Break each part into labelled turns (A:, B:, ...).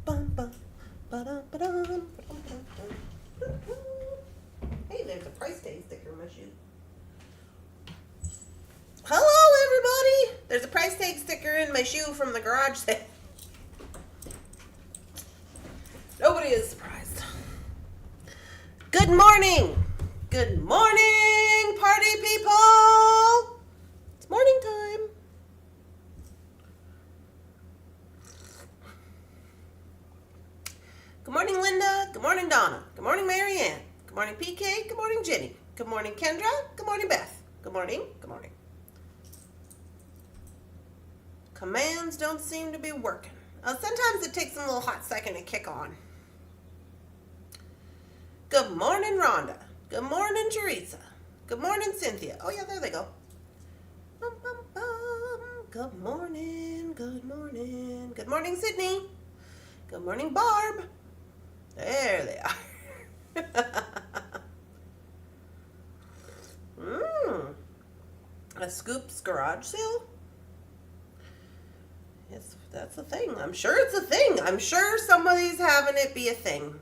A: Hey, there's a price tag sticker in my shoe. Hello, everybody. There's a price tag sticker in my shoe from the garage sale. Nobody is surprised. Good morning. Good morning, party people. It's morning time. Good morning, Linda. Good morning, Donna. Good morning, Marianne. Good morning, PK. Good morning, Jenny. Good morning, Kendra. Good morning, Beth. Good morning. Good morning. Commands don't seem to be working. Sometimes it takes a little hot second to kick on. Good morning, Rhonda. Good morning, Teresa. Good morning, Cynthia. Oh, yeah, there they go. Bum, bum, bum. Good morning. Good morning. Good morning, Sydney. Good morning, Barb. There they are. A Scoops garage sale? Yes, that's a thing. I'm sure it's a thing. I'm sure somebody's having it be a thing.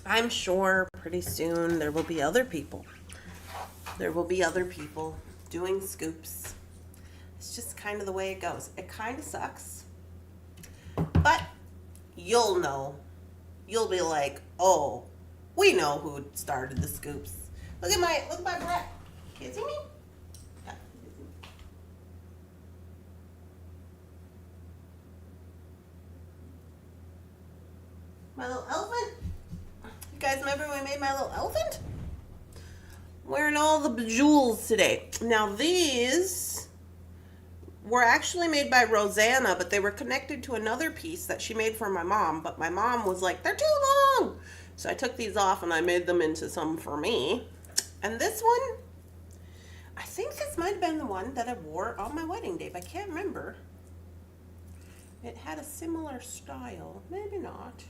A: I'm sure pretty soon there will be other people. There will be other people doing scoops. It's just kind of the way it goes. It kind of sucks. But you'll know. You'll be like, oh, we know who started the scoops. Look at my breath. Can't see me? Yeah. My little elephant. You guys remember when we made my little elephant? Wearing all the jewels today. Now these were actually made by Rosanna, but they were connected to another piece that she made for my mom, but my mom was like, they're too long. So I took these off and I made them into some for me. And this one, I think this might have been the one that I wore on my wedding day, but I can't remember. It had a similar style. Maybe not.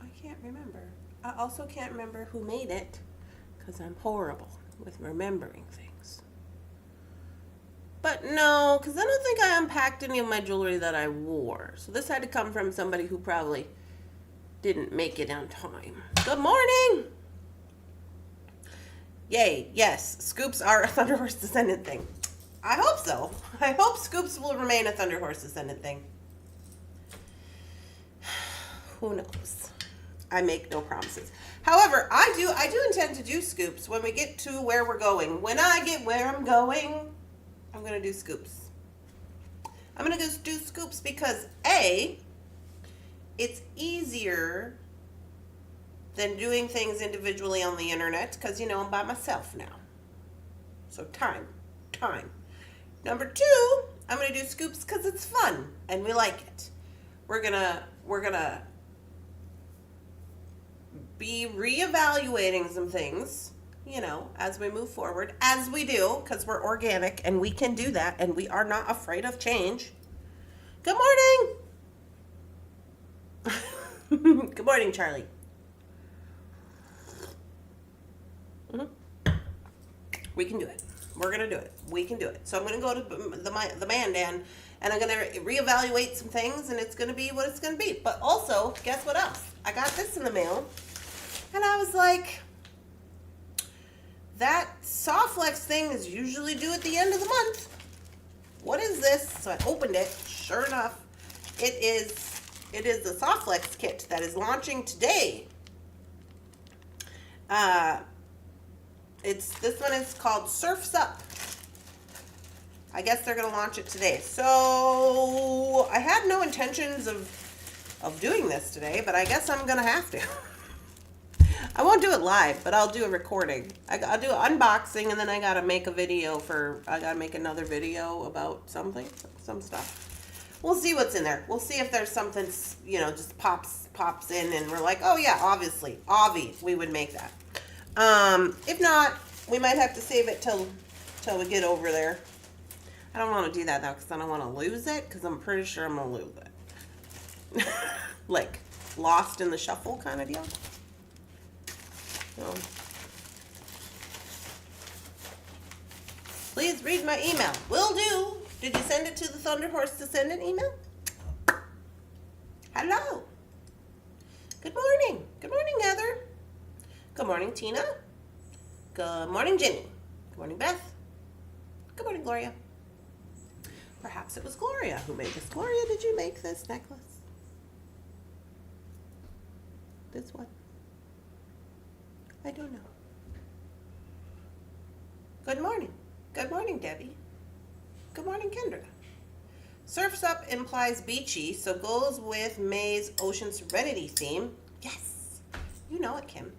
A: I can't remember. I also can't remember who made it because I'm horrible with remembering things. But no, because I don't think I unpacked any of my jewelry that I wore. So this had to come from somebody who probably didn't make it on time. Good morning! Yay, yes, scoops are a Thunderhorse Descendant thing. I hope so. I hope scoops will remain a Thunderhorse Descendant thing. Who knows? I make no promises. However, I do intend to do scoops when we get to where we're going. When I get where I'm going, I'm going to do scoops. I'm going to just do scoops because A, it's easier than doing things individually on the internet because, you know, I'm by myself now. So time. Number two, I'm going to do scoops because it's fun and we like it. We're going to be reevaluating some things, you know, as we move forward, as we do, because we're organic and we can do that and we are not afraid of change. Good morning. Good morning, Charlie. We can do it. We're going to do it. We can do it. So I'm going to go to the Mandan and I'm going to reevaluate some things and it's going to be what it's going to be. But also, guess what else? I got this in the mail and I was like, that Softflex thing is usually due at the end of the month. What is this? So I opened it. Sure enough, it is the Softflex kit that is launching today. This one is called Surfs Up. I guess they're gonna launch it today. So I had no intentions of doing this today, but I guess I'm gonna have to. I won't do it live, but I'll do a recording. I'll do an unboxing, and then I gotta make another video about something, some stuff. We'll see what's in there. We'll see if there's something, you know, just pops in, and we're like, oh yeah, obviously, we would make that. If not, we might have to save it till we get over there. I don't want to do that though, because I don't want to lose it, because I'm pretty sure I'm gonna lose it. Like lost in the shuffle kind of deal. So Please read my email. Will do. Did you send it to the Thunderhorse Descendant email? Hello. Good morning. Good morning, Heather. Good morning, Tina. Good morning, Jenny. Good morning, Beth. Good morning, Gloria. Perhaps it was Gloria who made this. Gloria, did you make this necklace? This one? I don't know. Good morning. Good morning, Debbie. Good morning, Kendra. Surf's Up implies beachy, so goes with May's Ocean Serenity theme. Yes, you know it, Kim.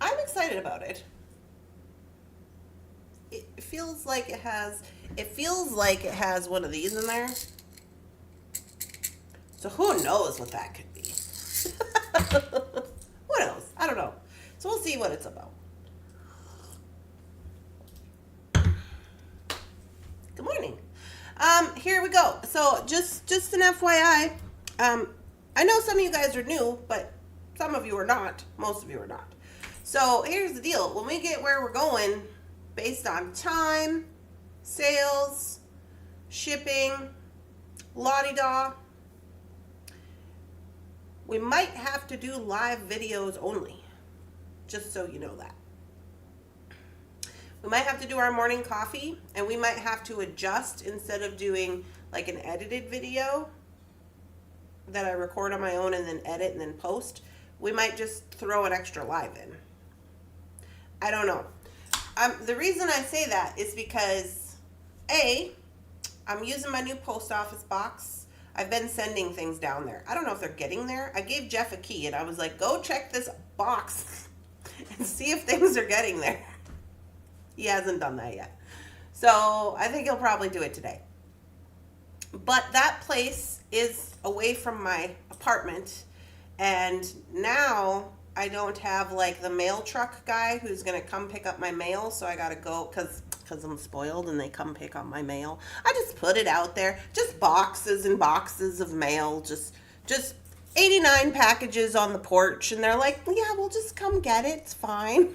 A: I'm excited about it. It feels like it has one of these in there. So who knows what that could be? Who knows? I don't know. So we'll see what it's about. Good morning. Here we go. So just an FYI, I know some of you guys are new, but some of you are not. Most of you are not. So here's the deal. When we get where we're going, based on time, sales, shipping, la-di-da, we might have to do live videos only, just so you know that. We might have to do our morning coffee, and we might have to adjust instead of doing like an edited video that I record on my own and then edit and then post. We might just throw an extra live in. I don't know. The reason I say that is because, A, I'm using my new post office box. I've been sending things down there. I don't know if they're getting there. I gave Jeff a key, and I was like, go check this box and see if things are getting there. He hasn't done that yet. So I think he'll probably do it today. But that place is away from my apartment, and now I don't have like the mail truck guy who's going to come pick up my mail, so I got to go because I'm spoiled and they come pick up my mail. I just put it out there, just boxes and boxes of mail, just 89 packages on the porch, and they're like, yeah, we'll just come get it, it's fine.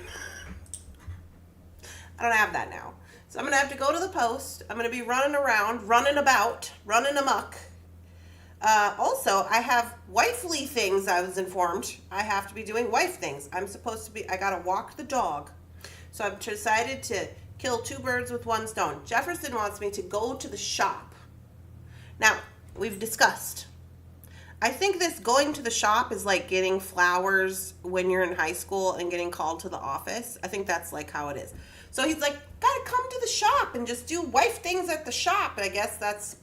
A: I don't have that now. So I'm going to have to go to the post. I'm going to be running around, running amok. Also, I have wifely things, I was informed. I have to be doing wife things. I got to walk the dog. So I've decided to kill two birds with one stone. Jefferson wants me to go to the shop. Now, we've discussed. I think this going to the shop is like getting flowers when you're in high school and getting called to the office. I think that's like how it is. So he's like, gotta come to the shop and just do wife things at the shop. And I guess that's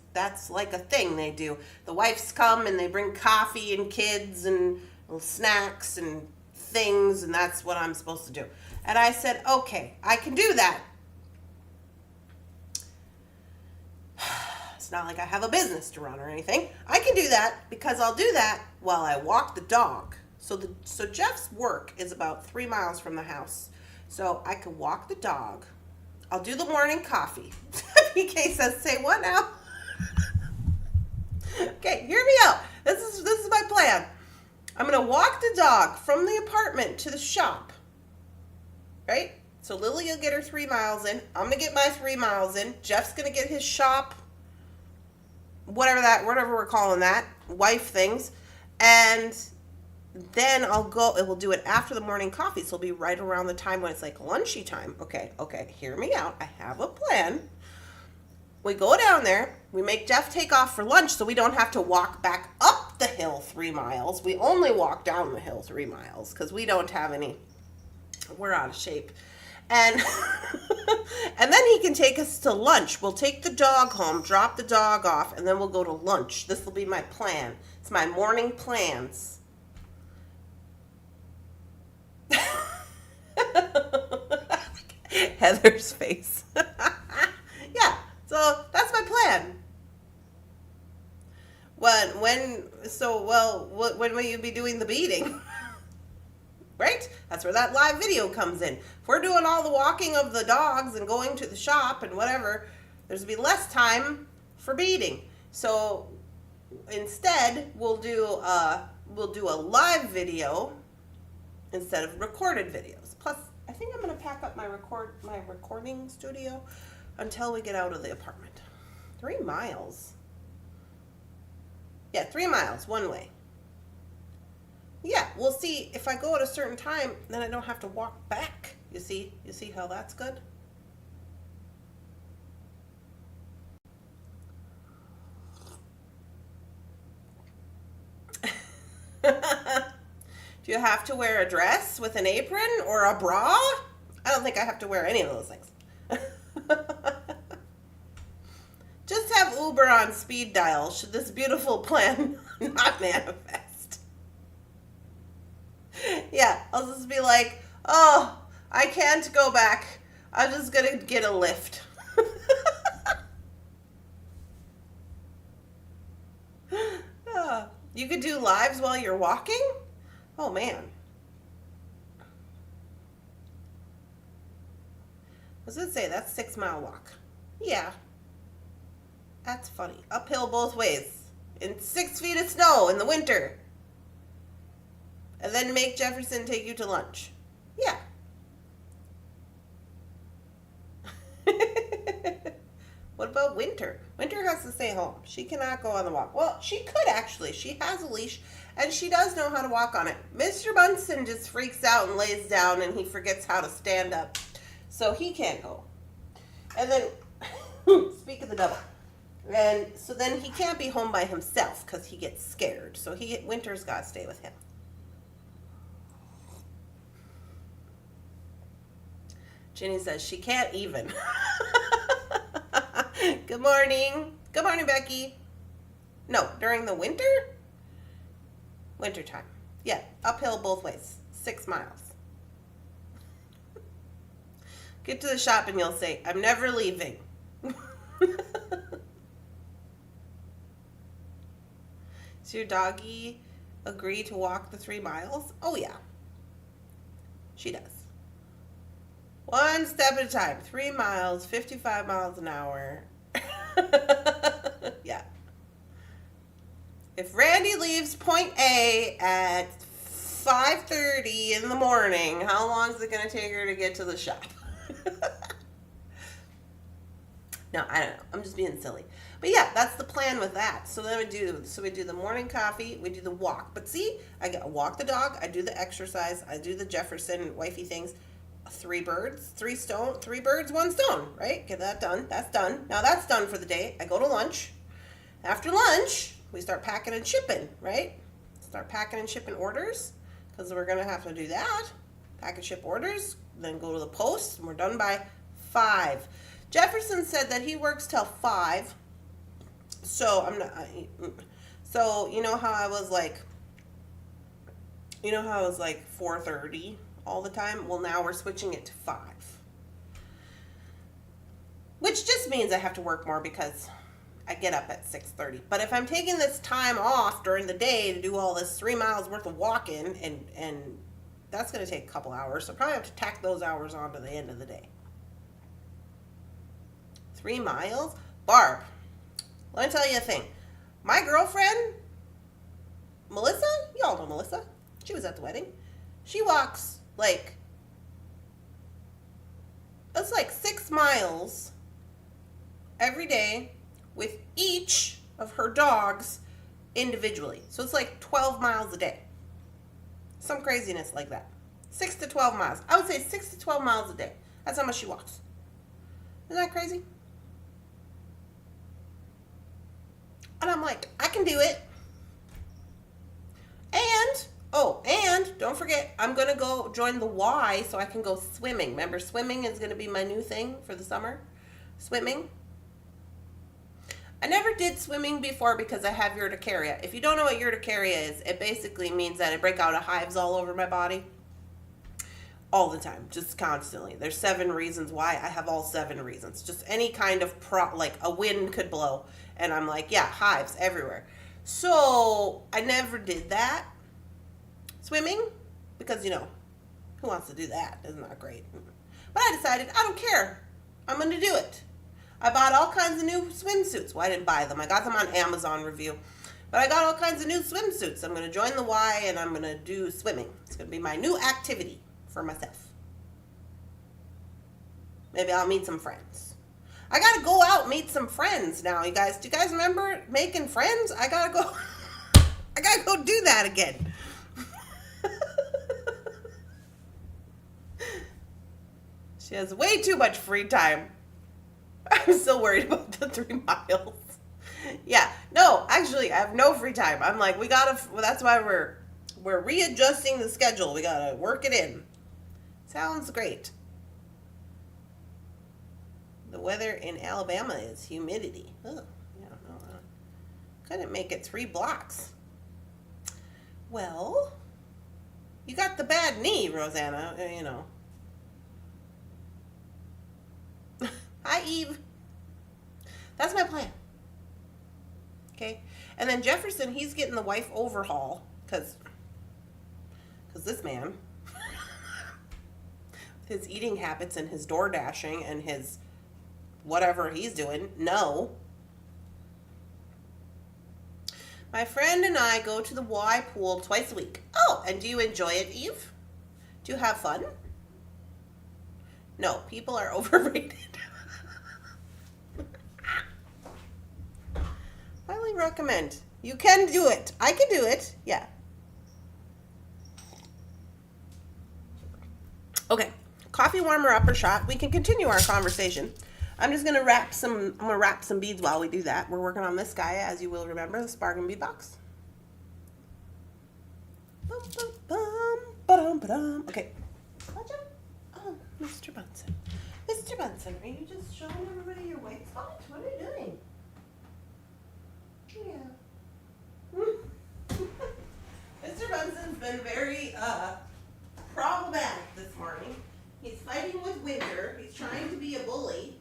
A: like a thing they do. The wives come and they bring coffee and kids and snacks and things, and that's what I'm supposed to do. And I said, okay, I can do that. It's not like I have a business to run or anything. I can do that because I'll do that while I walk the dog. So Jeff's work is about 3 miles from the house. So I can walk the dog. I'll do the morning coffee. PK says, say what now? Okay, hear me out. This is my plan. I'm going to walk the dog from the apartment to the shop. Right? So Lily will get her 3 miles in. I'm going to get my 3 miles in. Jeff's going to get his shop, whatever we're calling that, wife things. And then we'll do it after the morning coffee. So it'll be right around the time when it's like lunchy time. Okay, hear me out. I have a plan. We go down there. We make Jeff take off for lunch so we don't have to walk back up the hill 3 miles. We only walk down the hill 3 miles because we don't have any. We're out of shape. And and then he can take us to lunch. We'll take the dog home, drop the dog off, and then we'll go to lunch. This will be my plan. It's my morning plans. Heather's face. Yeah, so that's my plan. When will you be doing the beading? Right? That's where that live video comes in. If we're doing all the walking of the dogs and going to the shop and whatever, there's going to be less time for beading. So instead, we'll do a live video instead of recorded videos. Plus, I think I'm going to pack up my recording studio until we get out of the apartment. 3 miles. Yeah, 3 miles one way. Yeah, we'll see. If I go at a certain time, then I don't have to walk back. You see how that's good? Do you have to wear a dress with an apron or a bra? I don't think I have to wear any of those things. Just have Uber on speed dial should this beautiful plan not manifest. Yeah, I'll just be like, oh, I can't go back. I'm just gonna get a lift. You could do lives while you're walking? Oh man. What does it say? That's 6 mile walk. Yeah. That's funny. Uphill both ways. In 6 feet of snow in the winter. And then make Jefferson take you to lunch. Yeah. What about Winter? Winter has to stay home. She cannot go on the walk. Well, she could actually. She has a leash, and she does know how to walk on it. Mr. Bunsen just freaks out and lays down, and he forgets how to stand up. So he can't go. And then, speak of the devil. And so then he can't be home by himself because he gets scared. So Winter's got to stay with him. Ginny says she can't even. Good morning. Good morning, Becky. No, during the winter? Winter time. Yeah, uphill both ways. 6 miles. Get to the shop and you'll say, I'm never leaving. Does your doggy agree to walk the 3 miles? Oh, yeah. She does. 1 step at a time. 3 miles, 55 miles an hour. Yeah. If Randy leaves point A at 5:30 in the morning, how long is it going to take her to get to the shop? No, I don't know. I'm just being silly. But yeah, that's the plan with that. So then we do the morning coffee, we do the walk. But see, I walk the dog, I do the exercise, I do the Jefferson wifey things. 3 birds, 1 stone, right? Get that done. That's done. Now that's done for the day. I go to lunch. After lunch, we start packing and shipping, right? Start packing and shipping orders because we're going to have to do that. Pack and ship orders, then go to the post, and we're done by 5. Jefferson said that he works till 5. So I'm not. So you know how I was like 4:30 all the time? Well, now we're switching it to 5. Which just means I have to work more because I get up at 6:30. But if I'm taking this time off during the day to do all this 3 miles worth of walking, and that's going to take a couple hours, so I probably have to tack those hours on to the end of the day. 3 miles? Barb, let me tell you a thing. My girlfriend, Melissa, y'all know Melissa. She was at the wedding. She walks it's like 6 miles every day with each of her dogs individually. So it's like 12 miles a day. Some craziness like that. 6 to 12 miles. I would say 6 to 12 miles a day. That's how much she walks. Isn't that crazy? And I'm like, I can do it. And don't forget, I'm going to go join the Y so I can go swimming. Remember, swimming is going to be my new thing for the summer. Swimming. I never did swimming before because I have urticaria. If you don't know what urticaria is, it basically means that I break out of hives all over my body. All the time, just constantly. There's 7 reasons why. I have all 7 reasons. Just any kind of like a wind could blow. And I'm like, yeah, hives everywhere. So I never did that. Swimming, because, who wants to do that? Isn't that great? But I decided, I don't care. I'm going to do it. I bought all kinds of new swimsuits. Well, I didn't buy them. I got them on Amazon review. But I got all kinds of new swimsuits. I'm going to join the Y and I'm going to do swimming. It's going to be my new activity for myself. Maybe I'll meet some friends. I gotta go out and meet some friends now, you guys. Do you guys remember making friends? I gotta go. I gotta go do that again. She has way too much free time. I'm still worried about the 3 miles. Yeah, no, actually, I have no free time. I'm like, we gotta. Well, that's why we're readjusting the schedule. We gotta work it in. Sounds great. The weather in Alabama is humidity. Oh, yeah, no, couldn't make it 3 blocks. Well, you got the bad knee, Rosanna. You know. Hi, Eve. That's my plan. Okay, and then Jefferson, he's getting the wife overhaul because this man, his eating habits and his door dashing and his whatever he's doing, no. My friend and I go to the Y pool twice a week. Oh, and do you enjoy it, Eve? Do you have fun? No, people are overrated. Highly recommend. You can do it. I can do it. Yeah. Okay. Coffee warmer up or shot. We can continue our conversation. I'm just gonna wrap some beads while we do that. We're working on this guy, as you will remember, this Bargain Bead Box. Bum, bum, bum, ba-dum, ba-dum. Okay. Watch out. Oh, Mr. Bunsen. Mr. Bunsen, are you just showing everybody your white spot? What are you doing? Yeah. Mr. Bunsen's been very problematic this morning. He's fighting with Winter. He's trying to be a bully.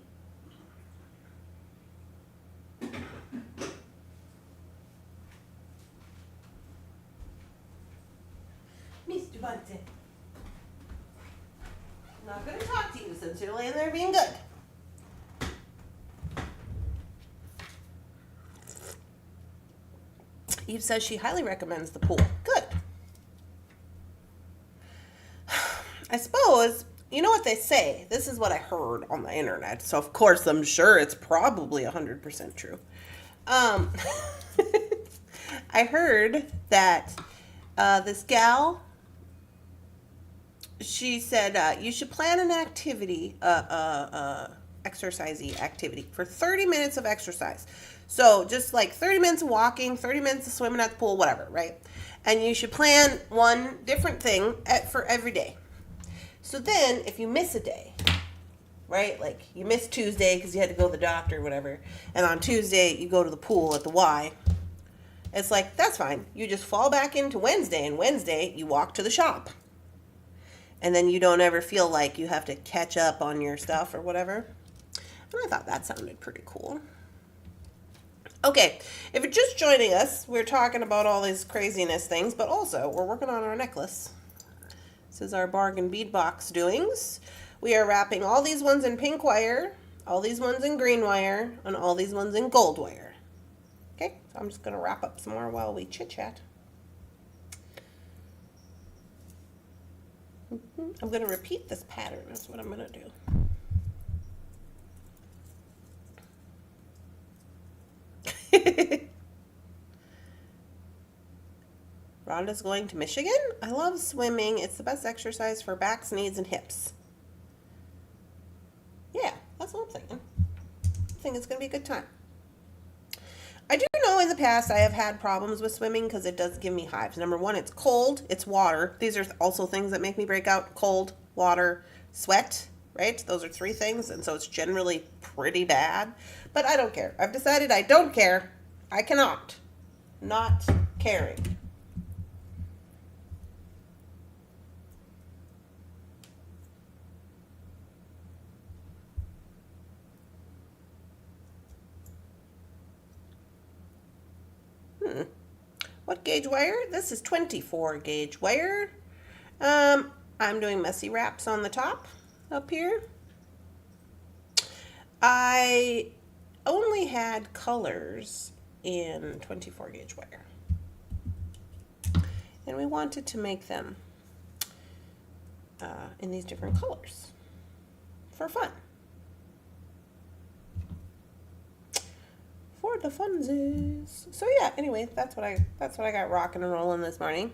A: Mr. Bunsen. I'm not going to talk to you since you're laying there being good. Eve says she highly recommends the pool. Good. I suppose, you know what they say. This is what I heard on the internet. So, of course, I'm sure it's probably 100% true. I heard that this gal, she said, you should plan an activity, exercisey activity for 30 minutes of exercise. So just like 30 minutes of walking, 30 minutes of swimming at the pool, whatever, right? And you should plan one different thing for every day. So then if you miss a day, right? Like you missed Tuesday because you had to go to the doctor or whatever. And on Tuesday you go to the pool at the Y. It's like, that's fine. You just fall back into Wednesday, and Wednesday you walk to the shop. And then you don't ever feel like you have to catch up on your stuff or whatever. And I thought that sounded pretty cool. Okay, if you're just joining us, we're talking about all these craziness things, but also we're working on our necklace. This is our Bargain Bead Box doings. We are wrapping all these ones in pink wire, all these ones in green wire, and all these ones in gold wire. Okay, so I'm just going to wrap up some more while we chit-chat. I'm going to repeat this pattern. That's what I'm going to do. Rhonda's going to Michigan. I love swimming. It's the best exercise for backs, knees, and hips. Yeah, that's what I'm thinking. I think it's going to be a good time. I do know in the past I have had problems with swimming because it does give me hives. Number one, it's cold. It's water. These are also things that make me break out. Cold, water, sweat, right? Those are 3 things, and so it's generally pretty bad. But I don't care. I've decided I don't care. I cannot. Not caring. What gauge wire? This is 24 gauge wire. I'm doing messy wraps on the top up here. I only had colors in 24 gauge wire. And we wanted to make them in these different colors for fun. for the funsies. So yeah, anyway, that's what I got rocking and rolling this morning.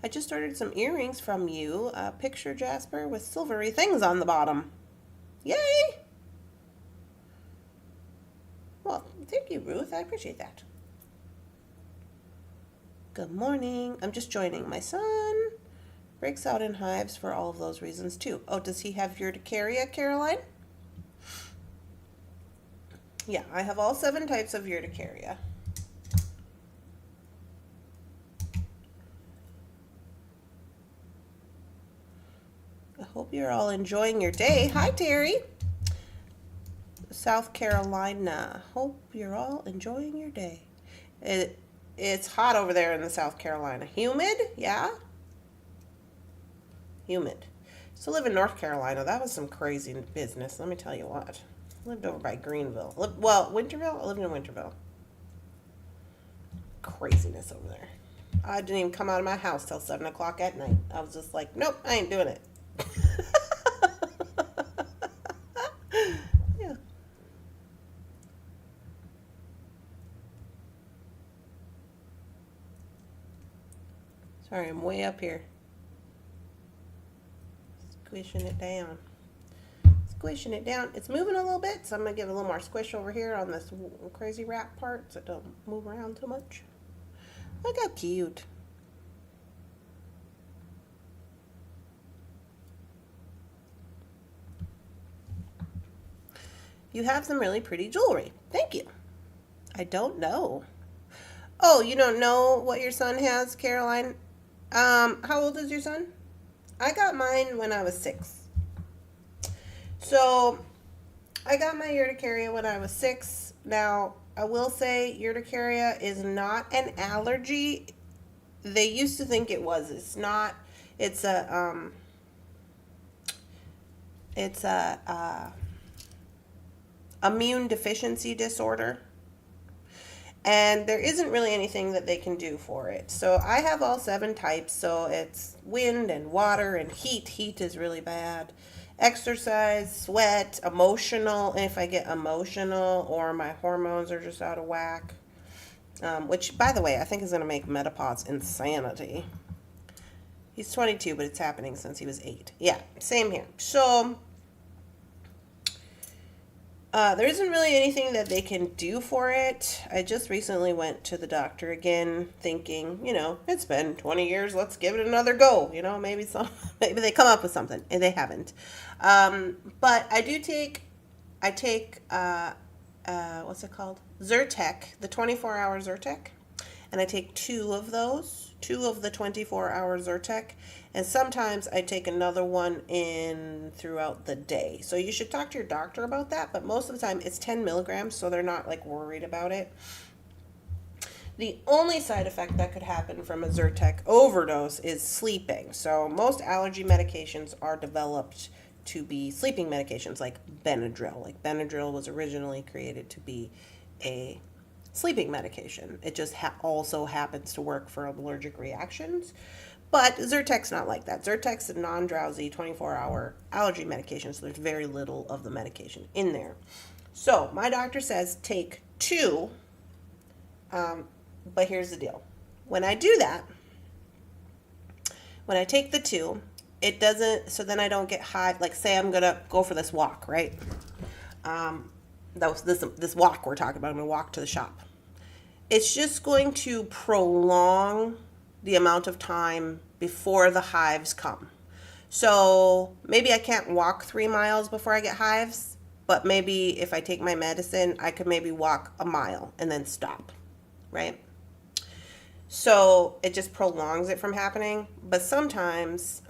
A: I just ordered some earrings from you, picture Jasper with silvery things on the bottom. Yay! Well, thank you, Ruth. I appreciate that. Good morning. I'm just joining. My son breaks out in hives for all of those reasons too. Oh, does he have urticaria, Caroline? Yeah, I have all 7 types of urticaria. I hope you're all enjoying your day. Hi, Terry. South Carolina. Hope you're all enjoying your day. It's hot over there in the South Carolina. Humid? Yeah? Humid. So live in North Carolina. That was some crazy business. Let me tell you what. Lived over by Greenville. Winterville? I lived in Winterville. Craziness over there. I didn't even come out of my house till 7 o'clock at night. I was just like, nope, I ain't doing it. Yeah. Sorry, I'm way up here. Squishing it down. Squishing it down. It's moving a little bit, so I'm going to give it a little more squish over here on this crazy wrap part so it don't move around too much. Look how cute. You have some really pretty jewelry. Thank you. I don't know. Oh, you don't know what your son has, Caroline? How old is your son? I got mine when I was 6. So, I got my urticaria when I was 6. Now, I will say urticaria is not an allergy. They used to think it was. It's not. It's a immune deficiency disorder. And there isn't really anything that they can do for it. So I have all 7 types. So it's wind and water and heat. Heat is really bad. Exercise, sweat, emotional, if I get emotional or my hormones are just out of whack. Which, by the way, I think is going to make menopause insanity. He's 22, but it's happening since he was 8. Yeah, same here. So there isn't really anything that they can do for it. I just recently went to the doctor again thinking, it's been 20 years, let's give it another go. Maybe they come up with something, and they haven't. But I take what's it called? Zyrtec, the 24-hour Zyrtec. And I take 2 of those, 2 of the 24-hour Zyrtec. And sometimes I take another one in throughout the day. So you should talk to your doctor about that. But most of the time it's 10 milligrams, so they're not worried about it. The only side effect that could happen from a Zyrtec overdose is sleeping. So most allergy medications are developed to be sleeping medications like Benadryl. Benadryl was originally created to be a sleeping medication. It just also happens to work for allergic reactions. But Zyrtec's not like that. Zyrtec's a non-drowsy 24-hour allergy medication, so there's very little of the medication in there. So my doctor says take 2, but here's the deal. When I do that, when I take the 2, it doesn't, so then I don't get high. Say I'm going to go for this walk, right? This walk we're talking about. I'm going to walk to the shop. It's just going to prolong the amount of time before the hives come. So maybe I can't walk 3 miles before I get hives, but maybe if I take my medicine, I could maybe walk a mile and then stop, right? So it just prolongs it from happening. But sometimes,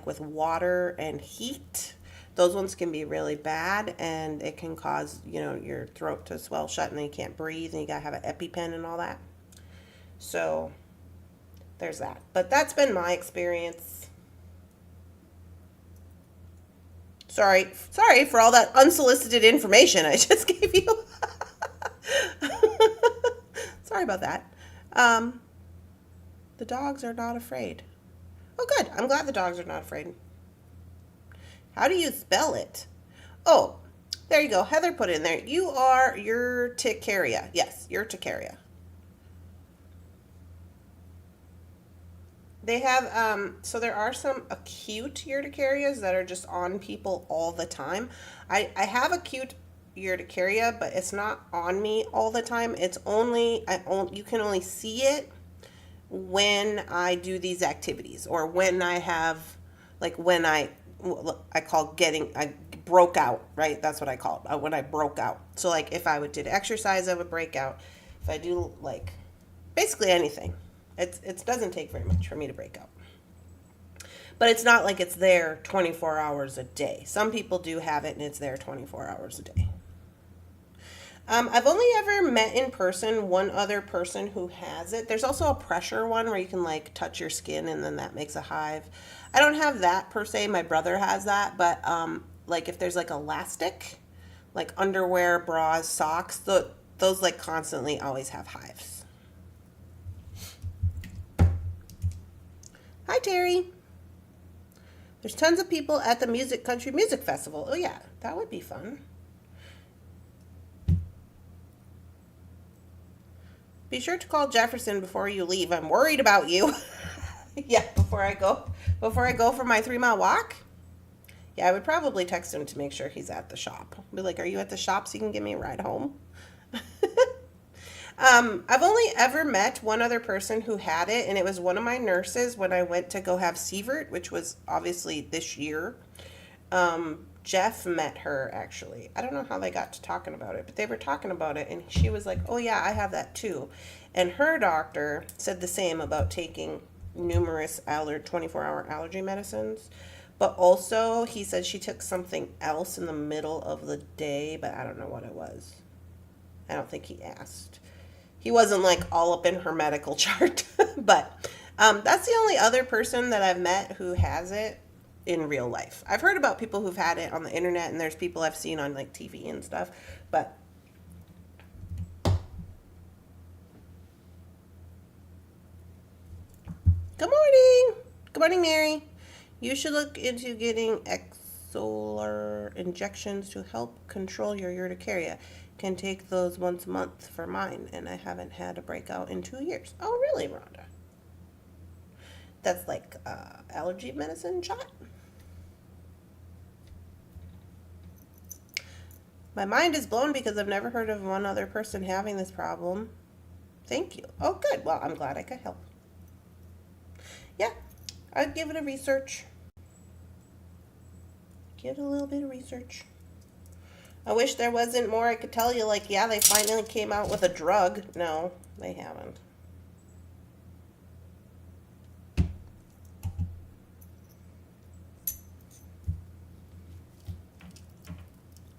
A: with water and heat, those ones can be really bad, and it can cause, your throat to swell shut, and then you can't breathe, and you gotta have an EpiPen and all that. So there's that. But that's been my experience. Sorry for all that unsolicited information I just gave you. Sorry about that. The dogs are not afraid. Oh, good. I'm glad the dogs are not afraid. How do you spell it? Oh, There you go. Heather put in there. You are urticaria. Yes, urticaria. They have, so there are some acute urticarias that are just on people all the time. I have acute urticaria, but it's not on me all the time. It's only, you can only see it when I do these activities, or when I have, like when I call getting, I broke out, right? That's what I call it, when I broke out. So like if I did exercise, I would break out. If I do like basically anything, it doesn't take very much for me to break out. But it's not like it's there 24 hours a day. Some people do have it and it's there 24 hours a day. I've only ever met in person one other person who has it. There's also a pressure one where you can like touch your skin and then that makes a hive. I don't have that per se. My brother has that, but like if there's like elastic, like underwear, bras, socks, those like constantly always have hives. Hi, Terry. There's tons of people at the country music festival. Oh yeah, that would be fun. Be sure to call Jefferson before you leave. I'm worried about you. Yeah, before I go for my 3-mile walk. Yeah, I would probably text him to make sure he's at the shop. Be like, are you at the shop so you can give me a ride home? I've only ever met one other person who had it, and it was one of my nurses when I went to go have Sievert, which was obviously this year. Jeff met her, actually. I don't know how they got to talking about it, but they were talking about it, and she was like, oh yeah, I have that too. And her doctor said the same about taking numerous 24-hour allergy medicines. But also, he said she took something else in the middle of the day, but I don't know what it was. I don't think he asked. He wasn't like all up in her medical chart. But that's the only other person that I've met who has it in real life. I've heard about people who've had it on the internet, and there's people I've seen on like TV and stuff. But good morning. Good morning, Mary. You should look into getting exolar injections to help control your urticaria. Can take those once a month for mine, and I haven't had a breakout in 2 years. Oh, really, Rhonda? That's like allergy medicine shot? My mind is blown because I've never heard of one other person having this problem. Thank you. Oh, good. Well, I'm glad I could help. Yeah, I'd give it a research. Give it a little bit of research. I wish there wasn't more I could tell you, like, yeah, they finally came out with a drug. No, they haven't.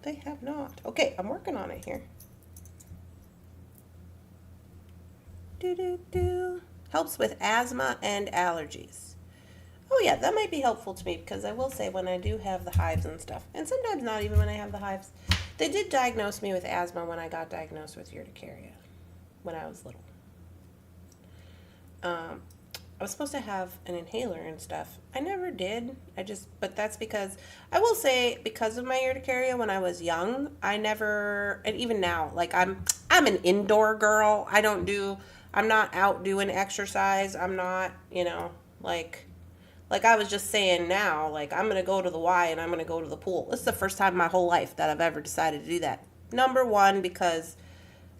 A: They have not. Okay, I'm working on it here. Helps with asthma and allergies. Oh yeah, that might be helpful to me, because I will say when I do have the hives and stuff, and sometimes not even when I have the hives, they did diagnose me with asthma when I got diagnosed with urticaria when I was little. I was supposed to have an inhaler and stuff. I never did. But that's because, I will say, because of my urticaria when I was young, I never, and even now, like I'm an indoor girl. I'm not out doing exercise. I'm not, like I was just saying now, like I'm going to go to the Y and I'm going to go to the pool. This is the first time in my whole life that I've ever decided to do that. Number one, because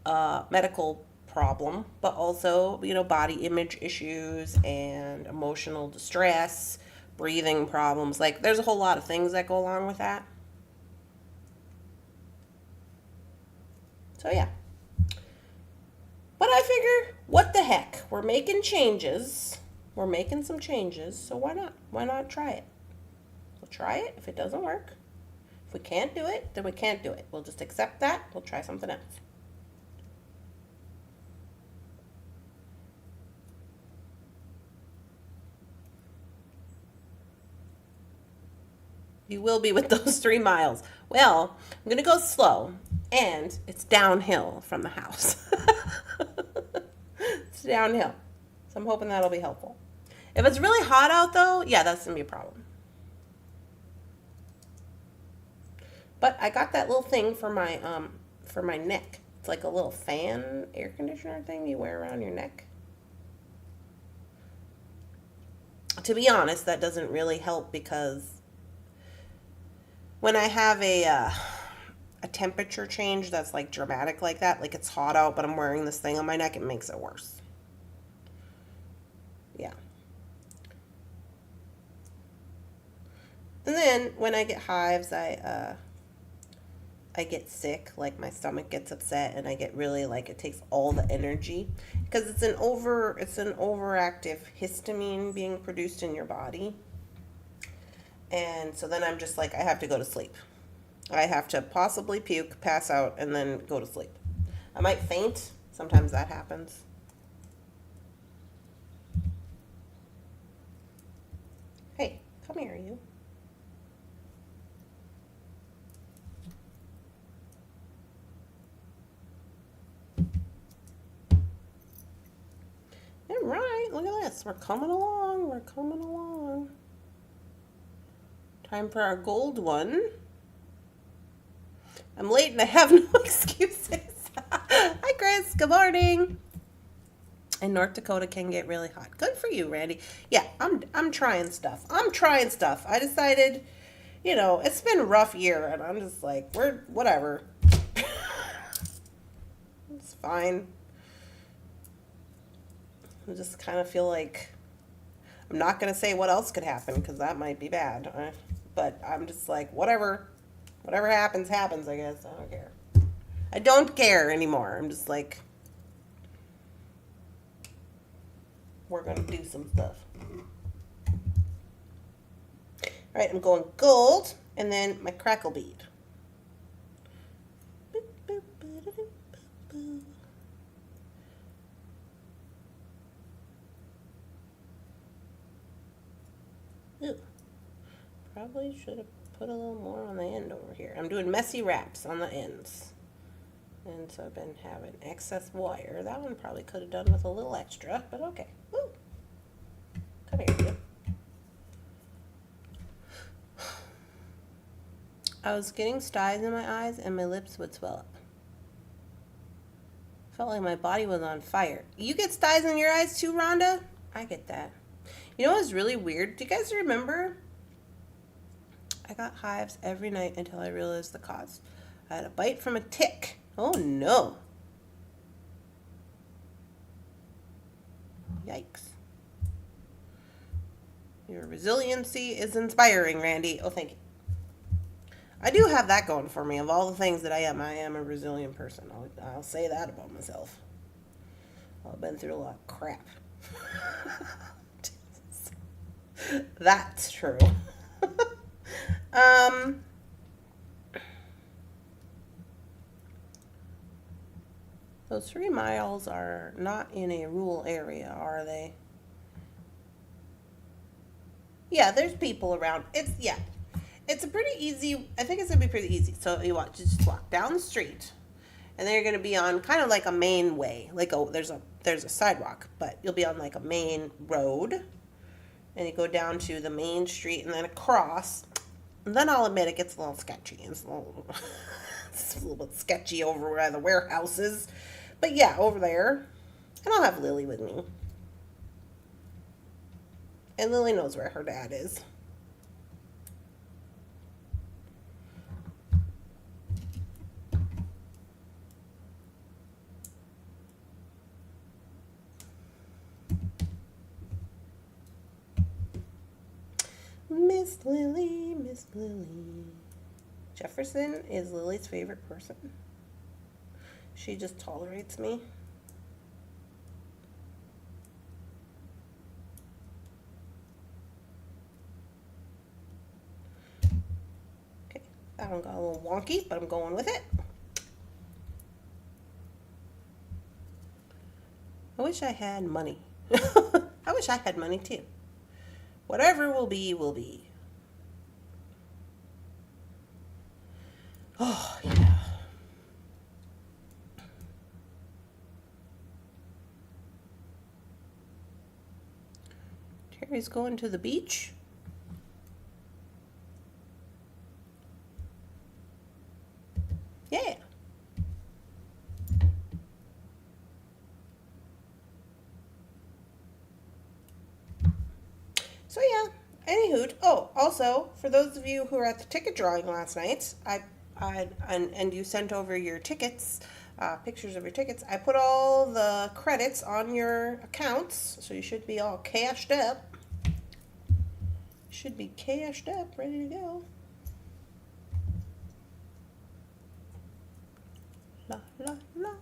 A: medical problem, but also, body image issues and emotional distress, breathing problems. Like there's a whole lot of things that go along with that. So yeah. But I figure, what the heck? We're making changes. We're making some changes, so why not? Why not try it? We'll try it. If it doesn't work, if we can't do it, then we can't do it. We'll just accept that. We'll try something else. You will be with those 3 miles. Well, I'm going to go slow, and it's downhill from the house. It's downhill. So I'm hoping that'll be helpful. If it's really hot out, though, yeah, that's going to be a problem. But I got that little thing for my neck. It's like a little fan air conditioner thing you wear around your neck. To be honest, that doesn't really help because when I have a temperature change that's like dramatic like that, like it's hot out, but I'm wearing this thing on my neck, it makes it worse. Yeah. And then when I get hives, I get sick, like my stomach gets upset and I get really like it takes all the energy because it's an overactive histamine being produced in your body. And so then I'm just like I have to go to sleep. I have to possibly puke, pass out, and then go to sleep. I might faint. Sometimes that happens. Hey, come here, you. All right, look at this. We're coming along. We're coming along. Time for our gold one. I'm late and I have no excuses. Hi, Chris. Good morning. And North Dakota can get really hot. Good for you, Randy. Yeah, I'm trying stuff. I decided, it's been a rough year, and I'm just like, whatever. It's fine. I just kind of feel like I'm not going to say what else could happen because that might be bad. But I'm just like, whatever happens, happens, I guess. I don't care. I don't care anymore. I'm just like, we're going to do some stuff. All right, I'm going gold and then my crackle bead. Ooh, probably should have put a little more on the end over here. I'm doing messy wraps on the ends. And so I've been having excess wire. That one probably could have done with a little extra, but okay. Woo. Come here, you. I was getting styes in my eyes and my lips would swell up. Felt like my body was on fire. You get styes in your eyes too, Rhonda? I get that. You know what's really weird? Do you guys remember? I got hives every night until I realized the cause. I had a bite from a tick. Oh no. Yikes. Your resiliency is inspiring, Randy. Oh, thank you. I do have that going for me. Of all the things that I am a resilient person. I'll say that about myself. I've been through a lot of crap. That's true. Those 3 miles are not in a rural area, are they? Yeah, there's people around. It's a pretty easy, I think it's going to be pretty easy. So you just walk down the street, and then you're going to be on kind of like a main way. Like, there's a sidewalk, but you'll be on like a main road. And you go down to the main street and then across. And then I'll admit it gets a little sketchy. It's a little bit sketchy over where the warehouse is. But yeah, over there. And I'll have Lily with me. And Lily knows where her dad is. Miss Lily, Miss Lily. Jefferson is Lily's favorite person. She just tolerates me. Okay, that one got a little wonky, but I'm going with it. I wish I had money. I wish I had money too. Whatever will be, will be. Oh, yeah. Terry's going to the beach. So yeah, anywho. Oh, also, for those of you who were at the ticket drawing last night, and you sent over your tickets, pictures of your tickets, I put all the credits on your accounts, so you should be all cashed up. Should be cashed up, ready to go. La, la, la.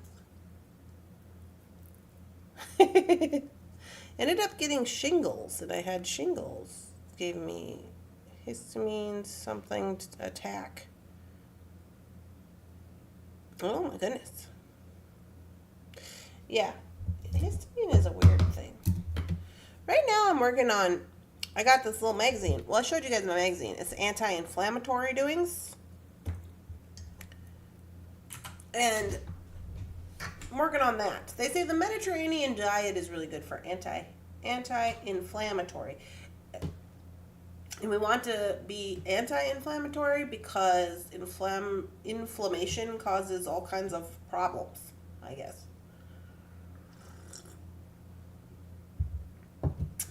A: Ended up getting shingles, and I had shingles. Gave me histamine something attack. Oh my goodness. Yeah, histamine is a weird thing. Right now I'm working on, I got this little magazine. Well, I showed you guys my magazine. It's anti-inflammatory doings. And I'm working on that. They say the Mediterranean diet is really good for anti-inflammatory. And we want to be anti-inflammatory because inflammation causes all kinds of problems, I guess.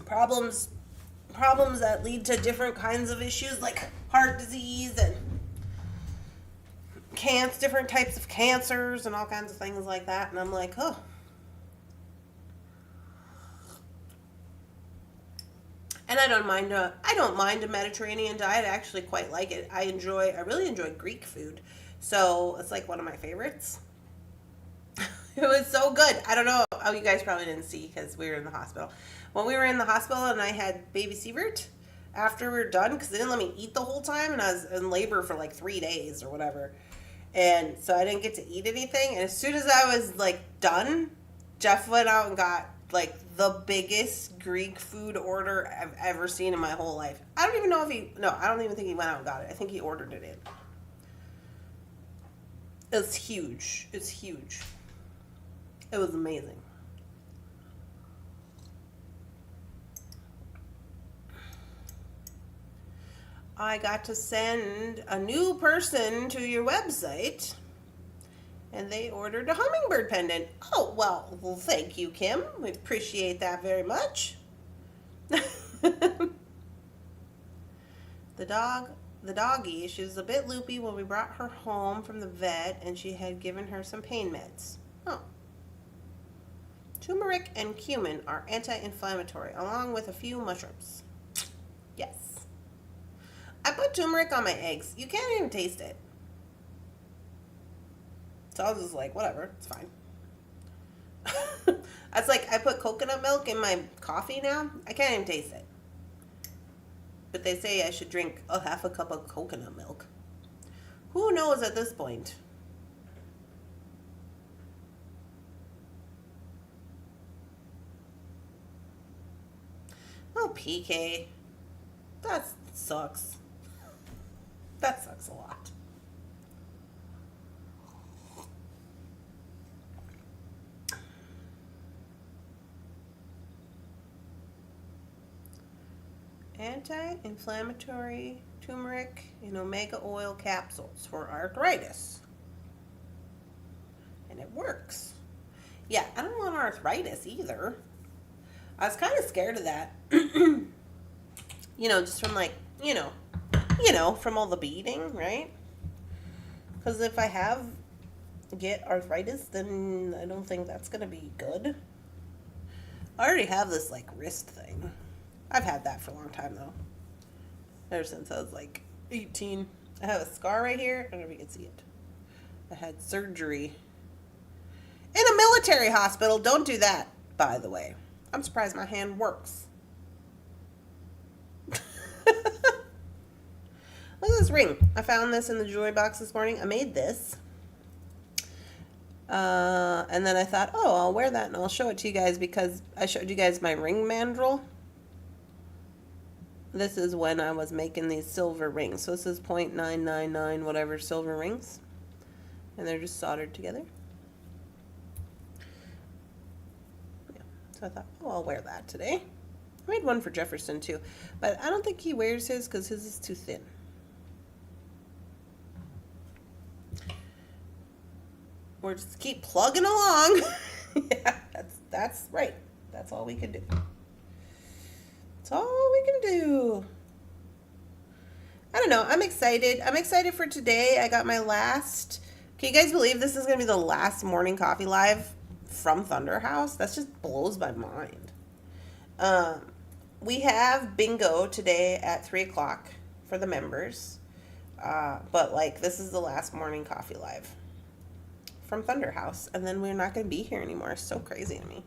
A: Problems that lead to different kinds of issues like heart disease and different types of cancers and all kinds of things like that. And I'm like, oh. And I don't mind a Mediterranean diet. I actually quite like it. I really enjoy Greek food. So it's like one of my favorites. It was so good. I don't know. Oh, you guys probably didn't see because we were in the hospital. When we were in the hospital and I had baby Sievert, after we were done, because they didn't let me eat the whole time, and I was in labor for like 3 days or whatever. And so I didn't get to eat anything. And as soon as I was like done, Jeff went out and got like the biggest Greek food order I've ever seen in my whole life. I don't even think he went out and got it. I think he ordered it in. It's huge. It's huge. It was amazing. I got to send a new person to your website, and they ordered a hummingbird pendant. Oh, well, thank you, Kim. We appreciate that very much. The doggie, she was a bit loopy when we brought her home from the vet, and she had given her some pain meds. Oh. Turmeric and cumin are anti-inflammatory, along with a few mushrooms. Yes. I put turmeric on my eggs. You can't even taste it. So I was just like, whatever, it's fine. That's like, I put coconut milk in my coffee now. I can't even taste it. But they say I should drink half a cup of coconut milk. Who knows at this point? Oh, PK. That sucks. That sucks a lot. Anti-inflammatory turmeric and omega oil capsules for arthritis. And it works. Yeah, I don't want arthritis either. I was kind of scared of that. Just from like, from all the beading, right? Because if I get arthritis, then I don't think that's going to be good. I already have this like wrist thing. I've had that for a long time though. Ever since I was like 18. I have a scar right here. I don't know if you can see it. I had surgery in a military hospital. Don't do that, by the way. I'm surprised my hand works. Look at this ring. I found this in the jewelry box this morning. I made this. And then I thought, I'll wear that and I'll show it to you guys because I showed you guys my ring mandrel. This is when I was making these silver rings. So this is 0.999 whatever silver rings. And they're just soldered together. Yeah. So I thought, I'll wear that today. I made one for Jefferson too. But I don't think he wears his because his is too thin. We're just keep plugging along. Yeah, that's right. That's all we can do. That's all we can do. I don't know. I'm excited. I'm excited for today. I got my last... Can you guys believe this is going to be the last morning coffee live from Thunderhouse? That just blows my mind. We have bingo today at 3 o'clock for the members. But, like, this is the last morning coffee live from Thunderhouse. And then we're not going to be here anymore. It's so crazy to me.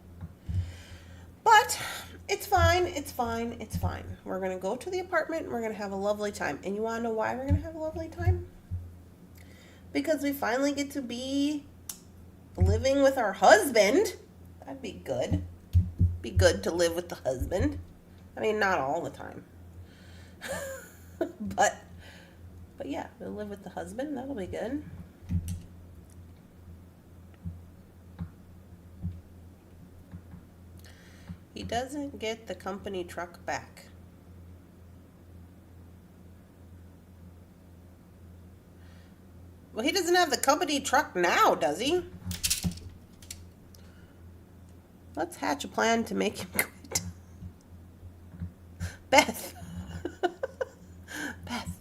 A: But it's fine. It's fine. It's fine. We're going to go to the apartment and we're going to have a lovely time. And you want to know why we're going to have a lovely time? Because we finally get to be living with our husband. That'd be good. Be good to live with the husband. I mean, not all the time. But yeah, we'll live with the husband. That'll be good. He doesn't get the company truck back. Well, he doesn't have the company truck now, does he? Let's hatch a plan to make him quit. Beth. Beth.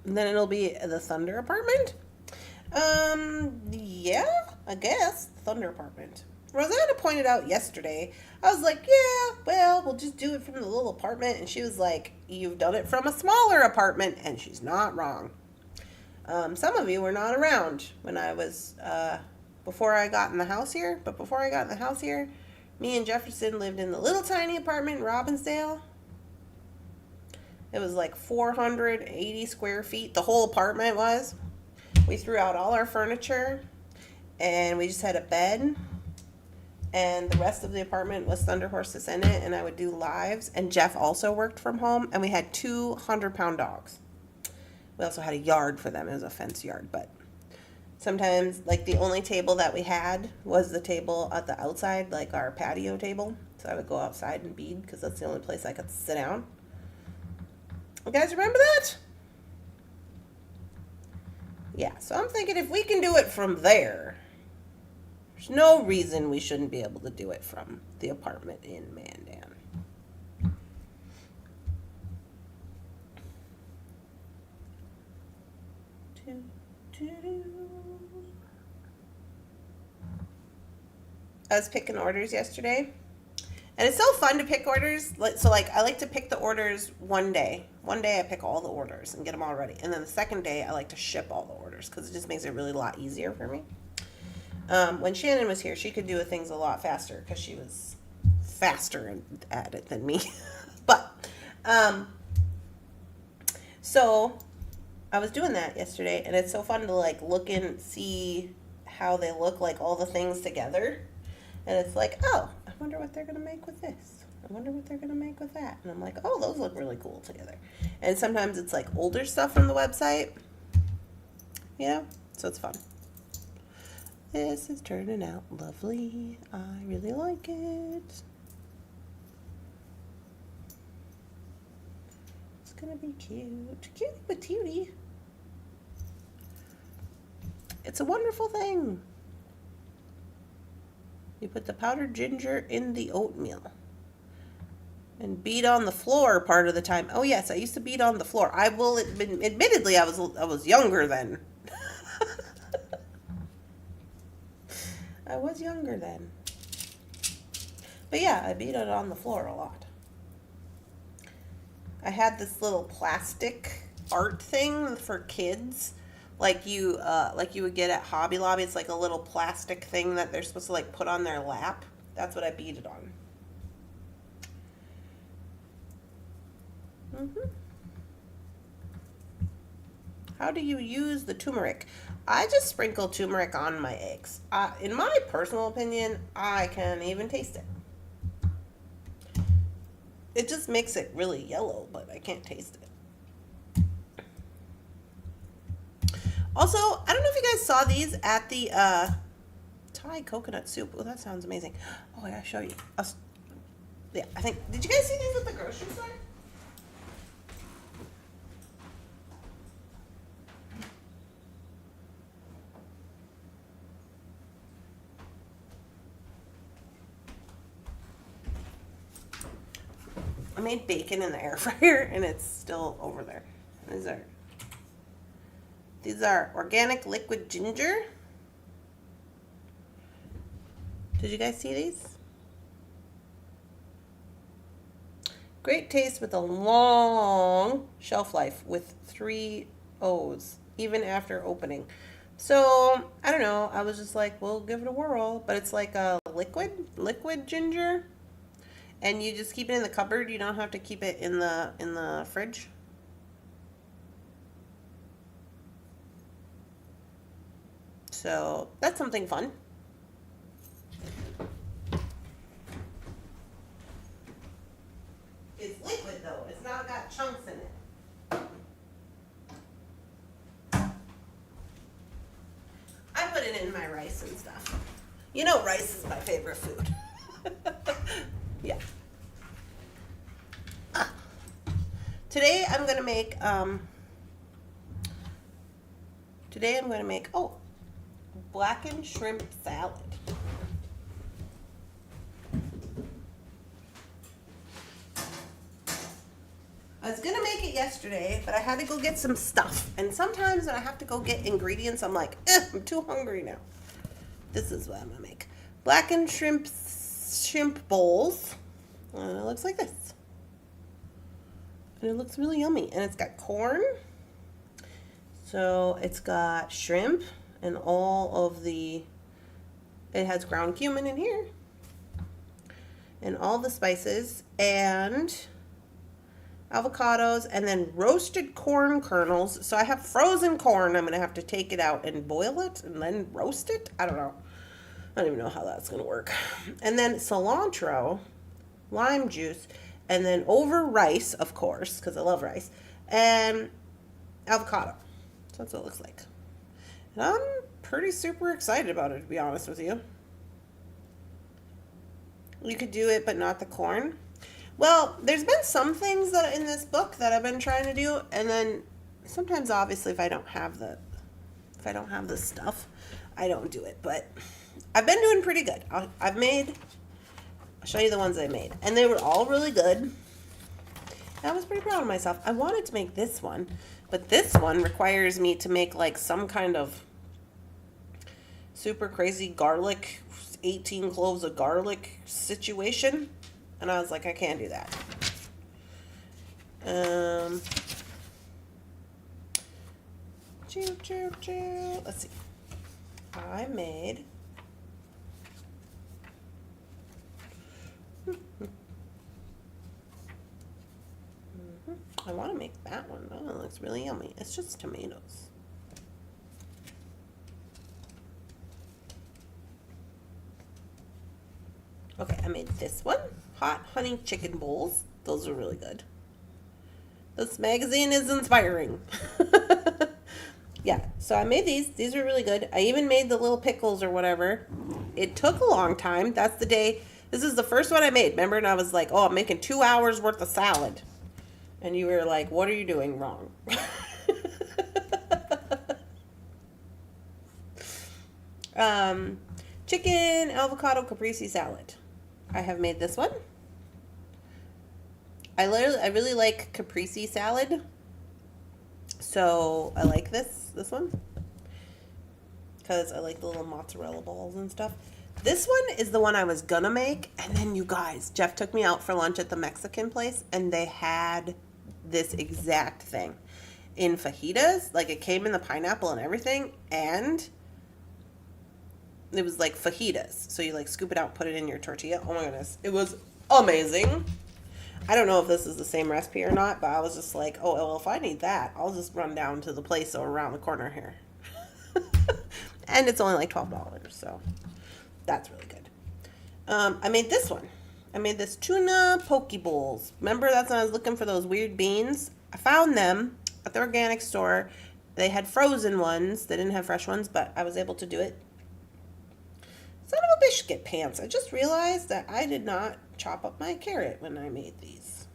A: And then it'll be the Thunder apartment? Yeah, I guess. Thunder apartment. Rosanna pointed out yesterday, I was like, yeah, well, we'll just do it from the little apartment. And she was like, you've done it from a smaller apartment. And she's not wrong. Some of you were not around when I was, before I got in the house here. But before I got in the house here, me and Jefferson lived in the little tiny apartment in Robbinsdale. It was like 480 square feet. The whole apartment was. We threw out all our furniture. And we just had a bed. And the rest of the apartment was Thunderhorse Descendant. And I would do lives. And Jeff also worked from home. And we had 200-pound dogs. We also had a yard for them. It was a fence yard. But sometimes, like, the only table that we had was the table at the outside, like our patio table. So I would go outside and bead because that's the only place I could sit down. You guys remember that? Yeah, so I'm thinking if we can do it from there, there's no reason we shouldn't be able to do it from the apartment in Mandan. I was picking orders yesterday. And it's so fun to pick orders. So, like, I like to pick the orders one day. One day I pick all the orders and get them all ready. And then the second day I like to ship all the orders because it just makes it really a lot easier for me. When Shannon was here, she could do things a lot faster because she was faster at it than me. But, so I was doing that yesterday. And it's so fun to, like, look and see how they look, like, all the things together. And it's like, oh, I wonder what they're going to make with this. I wonder what they're going to make with that. And I'm like, oh, those look really cool together. And sometimes it's like older stuff from the website. You know? So it's fun. This is turning out lovely. I really like it. It's going to be cute. Cutie patootie. It's a wonderful thing. You put the powdered ginger in the oatmeal. And beat on the floor part of the time. Oh, yes, I used to beat on the floor. I will admit, admittedly, I was younger then. I was younger then. But yeah, I beat it on the floor a lot. I had this little plastic art thing for kids. Like you would get at Hobby Lobby. It's like a little plastic thing that they're supposed to like put on their lap. That's what I beat it on. How do you use the turmeric? I just sprinkle turmeric on my eggs. In my personal opinion, I can't even taste it. It just makes it really yellow, but I can't taste it. Also, I don't know if you guys saw these at the Thai coconut soup. Oh, that sounds amazing. Oh, I gotta show you. Yeah, I think. Did you guys see these at the grocery store? made bacon in the air fryer, and it's still over there. These are organic liquid ginger. Did you guys see these? Great taste with a long shelf life with 3 O's, even after opening. So, I don't know. I was just like, we'll give it a whirl. But it's like a liquid ginger. And you just keep it in the cupboard. You don't have to keep it in the fridge. So, that's something fun. It's liquid though. It's not got chunks in it. I put it in my rice and stuff. You know, rice is my favorite food. Yeah. Today I'm gonna make blackened shrimp salad. I was gonna make it yesterday, but I had to go get some stuff. And sometimes when I have to go get ingredients, I'm like, I'm too hungry now. This is what I'm gonna make. Blackened shrimp bowls. And it looks like this. And it looks really yummy. And it's got corn. So it's got shrimp and all of it has ground cumin in here. And all the spices and avocados, and then roasted corn kernels. So I have frozen corn. I'm going to have to take it out and boil it and then roast it. I don't know. I don't even know how that's going to work. And then cilantro, lime juice, and then over rice, of course, because I love rice, and avocado. So that's what it looks like. And I'm pretty super excited about it, to be honest with you. You could do it, but not the corn. Well, there's been some things that in this book that I've been trying to do, and then sometimes, obviously, if I don't have the stuff, I don't do it. But I've been doing pretty good. I'll show you the ones I made, and they were all really good. And I was pretty proud of myself. I wanted to make this one, but this one requires me to make like some kind of super crazy garlic, 18 cloves of garlic situation. And I was like, I can't do that. Let's see. I made I want to make that one. Oh, it looks really yummy. It's just tomatoes. Okay, I made this one. Hot honey chicken bowls. Those are really good. This magazine is inspiring. Yeah, so I made these. These are really good. I even made the little pickles or whatever. It took a long time. That's the day. This is the first one I made, remember? And I was like, oh, I'm making 2 hours worth of salad. And you were like, what are you doing wrong? Chicken avocado caprese salad. I have made this one. I really like caprese salad. So I like this one. Because I like the little mozzarella balls and stuff. This one is the one I was gonna make. And then you guys, Jeff took me out for lunch at the Mexican place. And they had this exact thing in fajitas. Like it came in the pineapple and everything. And it was like fajitas. So you like scoop it out, put it in your tortilla. Oh my goodness. It was amazing. I don't know if this is the same recipe or not, but I was just like, oh, well, if I need that, I'll just run down to the place around the corner here. And it's only like $12, so that's really good. I made this one. I made this tuna poke bowls. Remember, that's when I was looking for those weird beans? I found them at the organic store. They had frozen ones. They didn't have fresh ones, but I was able to do it. Son of a biscuit pants. I just realized that I did not chop up my carrot when I made these.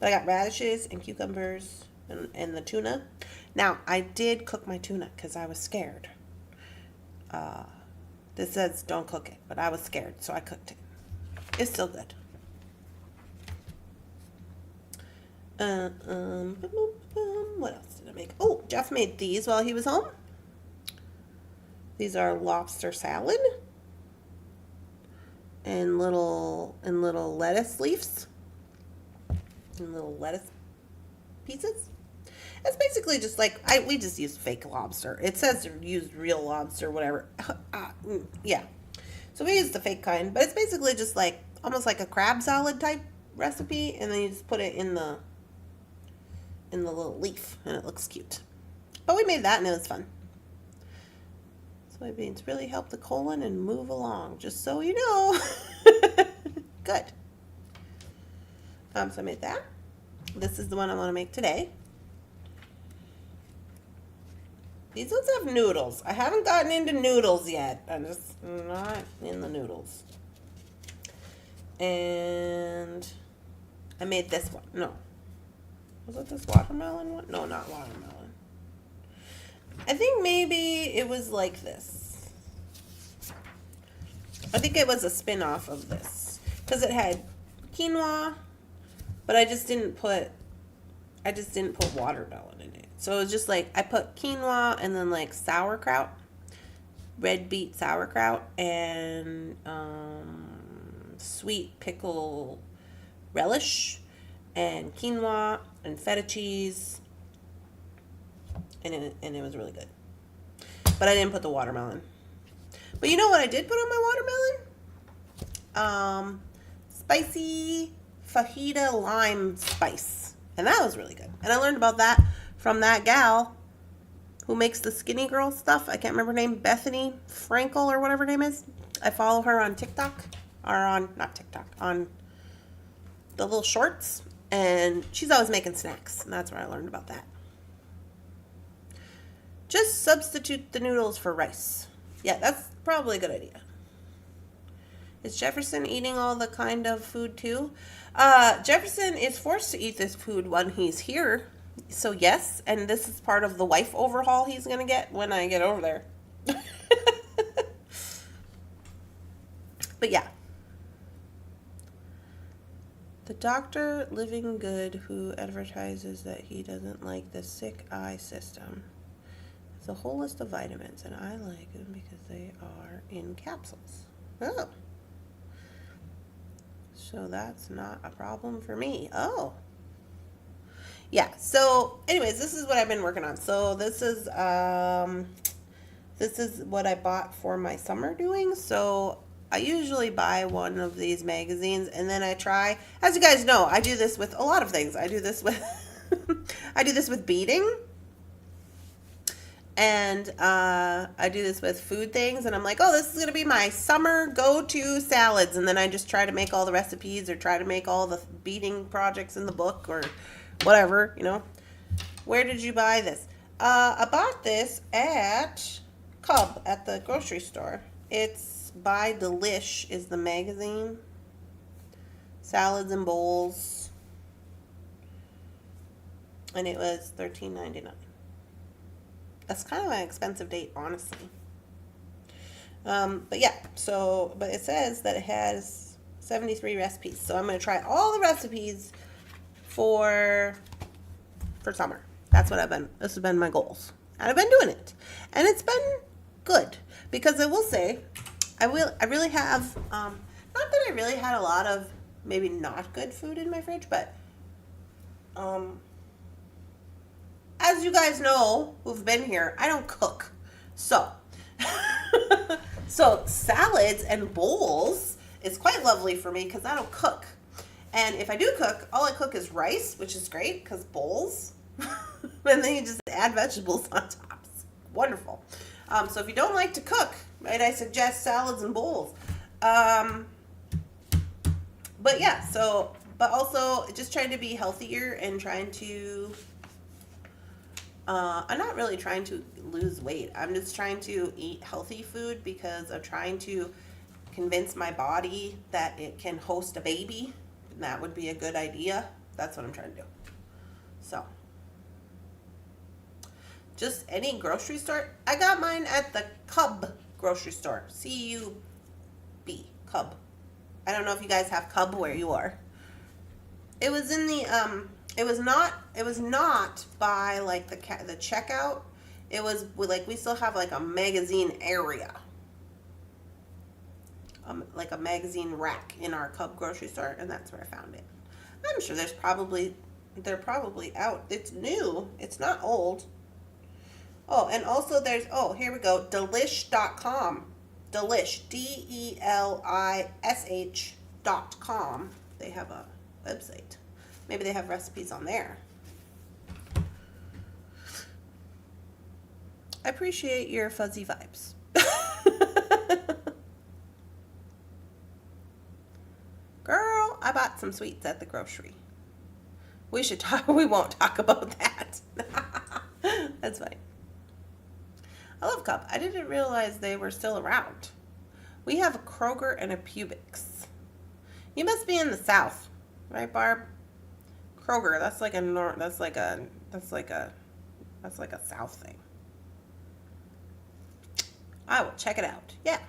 A: But I got radishes and cucumbers and the tuna. Now, I did cook my tuna because I was scared. This says don't cook it, but I was scared, so I cooked it. It's still good. What else did I make? Oh, Jeff made these while he was home. These are lobster salad and little lettuce leaves and little lettuce pieces. It's basically just like we just use fake lobster. It says to use real lobster, whatever. Yeah. So we use the fake kind, but it's basically just like almost like a crab salad type recipe, and then you just put it in the little leaf, and it looks cute. But we made that, and it was fun. Soybeans really help the colon and move along, just so you know. Good. So I made that. This is the one I want to make today. These ones have noodles. I haven't gotten into noodles yet. I'm just not in the noodles. And I made this one. No. Was it this watermelon one? No, not watermelon. I think maybe it was like this. I think it was a spin-off of this. Because it had quinoa, but I just didn't put watermelon in it. So it was just like, I put quinoa and then like sauerkraut, red beet sauerkraut, and sweet pickle relish, and quinoa, and feta cheese, and it was really good. But I didn't put the watermelon. But you know what I did put on my watermelon? Spicy fajita lime spice. And that was really good. And I learned about that from that gal who makes the skinny girl stuff. I can't remember her name. Bethany Frankel or whatever her name is. I follow her on TikTok. Or on, not TikTok, on the little shorts. And she's always making snacks. And that's where I learned about that. Just substitute the noodles for rice. Yeah, that's probably a good idea. Is Jefferson eating all the kind of food too? Jefferson is forced to eat this food when he's here. So yes, and this is part of the wife overhaul he's going to get when I get over there. But yeah. The doctor living good who advertises that he doesn't like the sick eye system. It's a whole list of vitamins, and I like them because they are in capsules. Oh. So that's not a problem for me. Oh. Yeah, so anyways, this is what I've been working on. So this is what I bought for my summer doing. So I usually buy one of these magazines, and then I try, as you guys know, I do this with a lot of things. I do this with I do this with beading. And I do this with food things, and I'm like, oh, this is going to be my summer go-to salads. And then I just try to make all the recipes or try to make all the beading projects in the book or whatever, you know. Where did you buy this? I bought this at Cub at the grocery store. It's by Delish is the magazine. Salads and Bowls. And it was $13.99. That's kind of an expensive date, honestly. But yeah, but it says that it has 73 recipes. So I'm going to try all the recipes for summer. That's what this has been my goals. And I've been doing it. And it's been good. Because I will say, I really have, not that I really had a lot of maybe not good food in my fridge, but, as you guys know, who've been here, I don't cook. So, so salads and bowls is quite lovely for me because I don't cook. And if I do cook, all I cook is rice, which is great because bowls. And then you just add vegetables on top. It's wonderful. So if you don't like to cook, might I suggest salads and bowls. But yeah, but also just trying to be healthier and trying to... I'm not really trying to lose weight. I'm just trying to eat healthy food because I'm trying to convince my body that it can host a baby. And that would be a good idea. That's what I'm trying to do. So, just any grocery store. I got mine at the Cub grocery store. C-U-B, Cub. I don't know if you guys have Cub where you are. It was in the, It was not by like the checkout. It was like we still have like a magazine area. Like a magazine rack in our Cub grocery store, and that's where I found it. I'm sure they're probably out. It's new. It's not old. Oh, and also there's, oh, here we go, delish.com. Delish, DELISH.com. They have a website. Maybe they have recipes on there. I appreciate your fuzzy vibes. Girl, I bought some sweets at the grocery. We won't talk about that. That's fine. I love Cub. I didn't realize they were still around. We have a Kroger and a Publix. You must be in the South, right, Barb? Kroger, that's like a South thing. I will check it out. Yeah.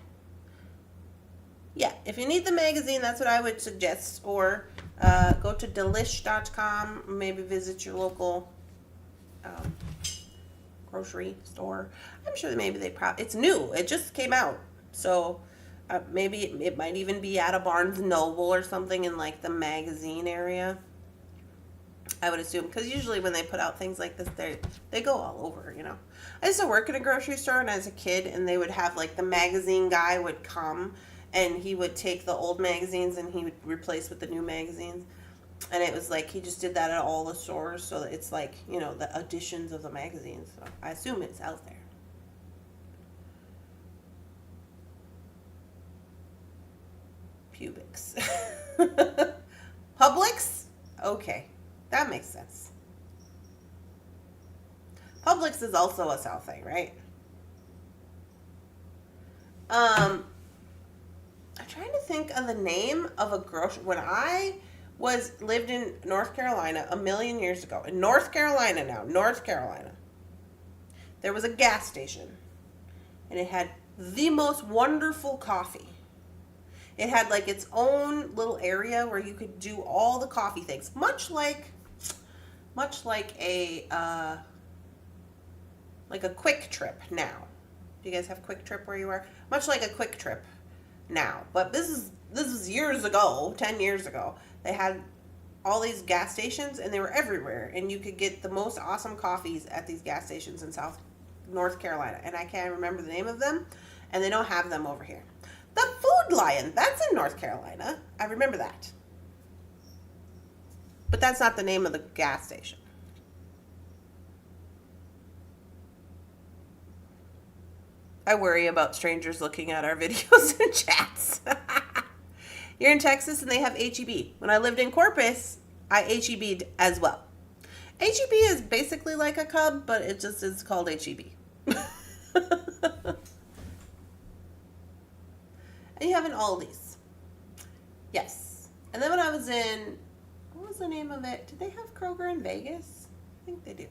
A: Yeah, if you need the magazine, that's what I would suggest. Or go to delish.com. Maybe visit your local grocery store. I'm sure that maybe it's new. It just came out. So maybe it might even be at a Barnes & Noble or something in like the magazine area. I would assume, because usually when they put out things like this, they go all over, you know. I used to work in a grocery store and as a kid, and they would have like the magazine guy would come and he would take the old magazines and he would replace with the new magazines. And it was like he just did that at all the stores, so that it's like, you know, the editions of the magazines. So I assume it's out there. Publix. Publix? Okay. That makes sense. Publix is also a South thing, right? I'm trying to think of the name of a grocery. When I lived in North Carolina a million years ago, in North Carolina now, North Carolina, there was a gas station, and it had the most wonderful coffee. It had like its own little area where you could do all the coffee things, much like a Quick Trip now. Do you guys have Quick Trip where you are? Much like a Quick Trip now. But this is years ago, 10 years ago. They had all these gas stations and they were everywhere, and you could get the most awesome coffees at these gas stations in North Carolina. And I can't remember the name of them, and they don't have them over here. The Food Lion, that's in North Carolina. I remember that. But that's not the name of the gas station. I worry about strangers looking at our videos and chats. You're in Texas and they have H-E-B. When I lived in Corpus, I H-E-B'd as well. H-E-B is basically like a Cub, but it just is called H-E-B. And you have an Aldi's. Yes. And then when I was in, what was the name of it? Did they have Kroger in Vegas? I think they do.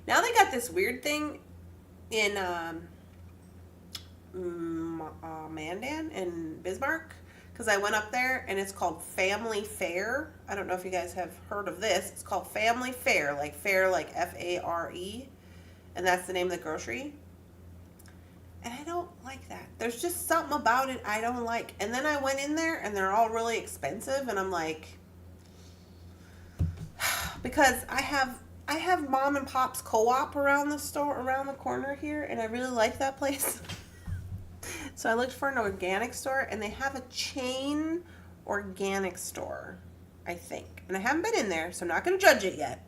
A: Now they got this weird thing in Mandan and Bismarck, because I went up there and it's called Family Fare. I don't know if you guys have heard of this. It's called Family Fare, like F-A-R-E, and that's the name of the grocery. And I don't like that. There's just something about it I don't like. And then I went in there and they're all really expensive, and I'm like, because I have Mom and Pop's Co-op around the corner here, and I really like that place. So I looked for an organic store, and they have a chain organic store, I think. And I haven't been in there, so I'm not going to judge it yet.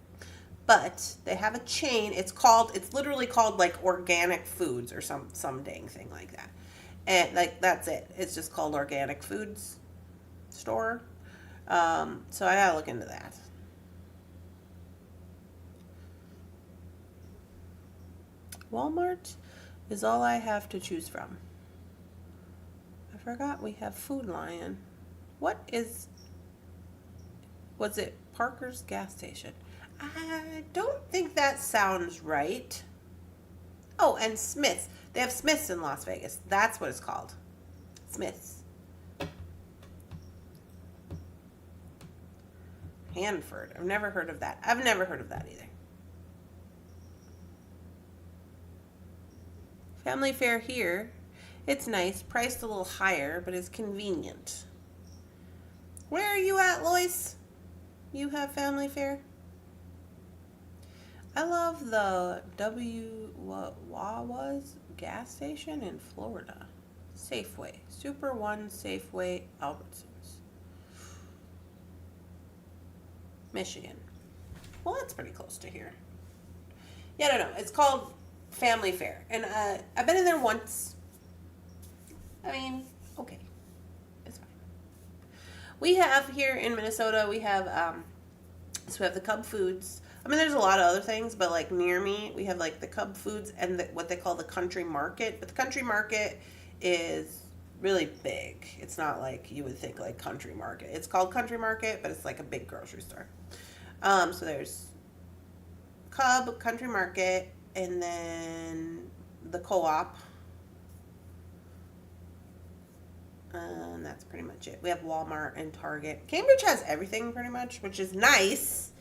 A: But they have a chain. It's literally called like Organic Foods or some dang thing like that. And like that's it. It's just called Organic Foods store. So I gotta look into that. Walmart is all I have to choose from. I forgot we have Food Lion. Was it Parker's gas station? I don't think that sounds right. Oh, and Smith's. They have Smith's in Las Vegas. That's what it's called. Smith's. Hanford. I've never heard of that. I've never heard of that either. Family fare here. It's nice. Priced a little higher, but it's convenient. Where are you at, Lois? You have family fare? I love the Wawa's gas station in Florida. Safeway. Super One Safeway, Albertsons. Michigan. Well, that's pretty close to here. Yeah, I don't know. It's called Family Fare. And I've been in there once. I mean, okay. It's fine. We have here in Minnesota, we have the Cub Foods. I mean, there's a lot of other things, but like near me, we have like the Cub Foods and what they call the Country Market. But the Country Market is really big. It's not like you would think like Country Market. It's called Country Market, but it's like a big grocery store. So there's Cub, Country Market, and then the Co-op. And that's pretty much it. We have Walmart and Target. Cambridge has everything pretty much, which is nice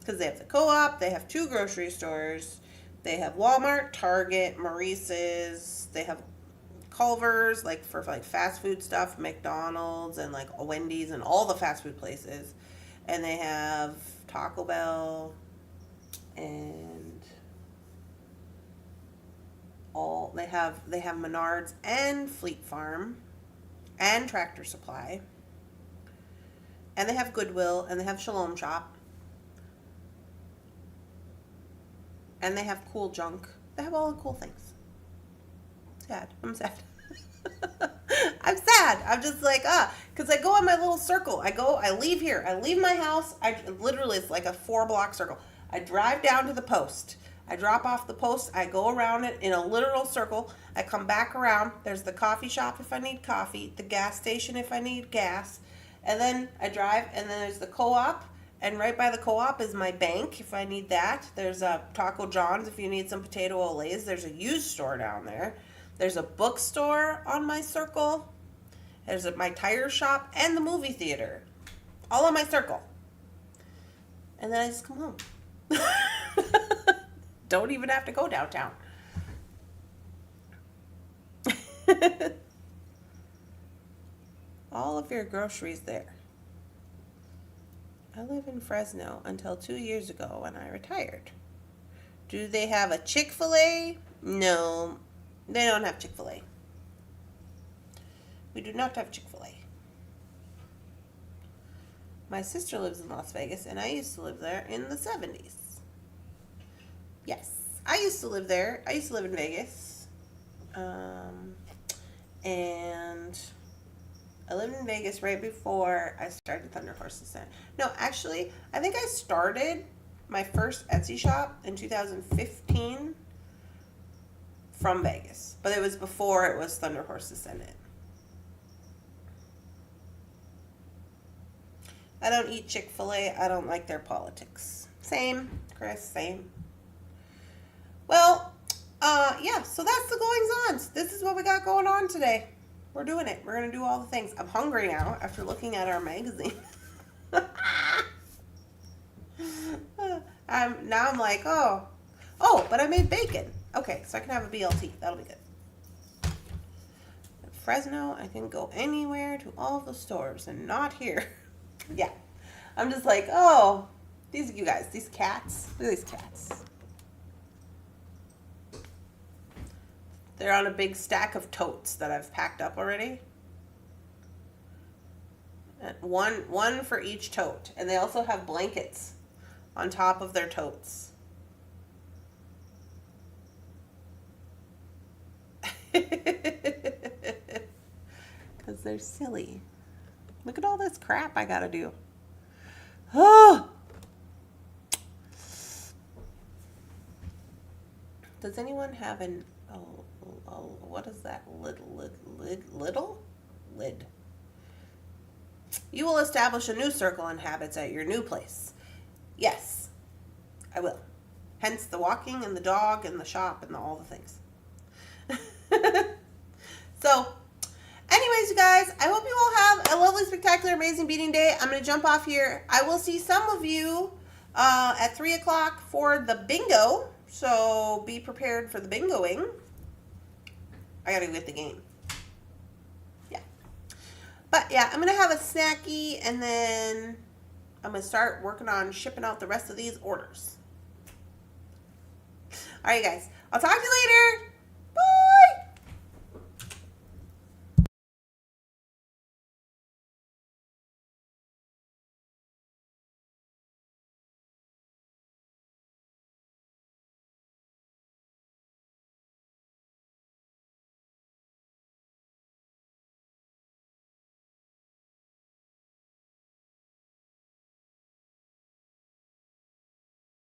A: because they have the Co-op, they have 2 grocery stores, they have Walmart, Target, Maurice's, they have Culver's, like for like fast food stuff, McDonald's and like Wendy's and all the fast food places, and they have Taco Bell and all they have Menards and Fleet Farm and Tractor Supply, and they have Goodwill, and they have Shalom Shop, and they have Cool Junk. They have all the cool things. Sad. I'm sad. I'm sad. I'm just like, because I go on my little circle. I leave here. I leave my house. Literally, it's like a 4-block circle. I drive down to the post. I drop off the post. I go around it in a literal circle. I come back around. There's the coffee shop if I need coffee, the gas station if I need gas, and then I drive, and then there's the Co-op, and right by the Co-op is my bank if I need that. There's a Taco John's if you need some potato olays. There's a used store down there. There's a bookstore on my circle. There's my tire shop and the movie theater. All on my circle. And then I just come home. Don't even have to go downtown. All of your groceries there. I live in Fresno until 2 years ago when I retired. Do they have a Chick-fil-A? No, they don't have Chick-fil-A. We do not have Chick-fil-A. My sister lives in Las Vegas, and I used to live there in the 70s. Yes, I used to live there. I used to live in Vegas. And I lived in Vegas right before I started Thunderhorse Descendant. No, actually, I think I started my first Etsy shop in 2015 from Vegas. But it was before it was Thunderhorse Descendant. I don't eat Chick-fil-A. I don't like their politics. Same, Chris, same. Well, yeah, so that's the goings-ons. This is what we got going on today. We're doing it. We're going to do all the things. I'm hungry now after looking at our magazine. I'm like, oh, but I made bacon. Okay, so I can have a BLT. That'll be good. At Fresno, I can go anywhere to all the stores and not here. Yeah. I'm just like, oh, you guys, these cats. Look at these cats. They're on a big stack of totes that I've packed up already. And one for each tote. And they also have blankets on top of their totes. Because they're silly. Look at all this crap I gotta do. Oh! Does anyone have an... what is that? Lid. You will establish a new circle and habits at your new place. Yes, I will. Hence the walking and the dog and the shop and all the things. So, anyways, you guys, I hope you all have a lovely spectacular, amazing beading day. I'm going to jump off here. I will see some of you at 3 o'clock for the bingo. So be prepared for the bingoing. I got to go get the game. Yeah. But yeah, I'm going to have a snacky and then I'm going to start working on shipping out the rest of these orders. All right, guys. I'll talk to you later.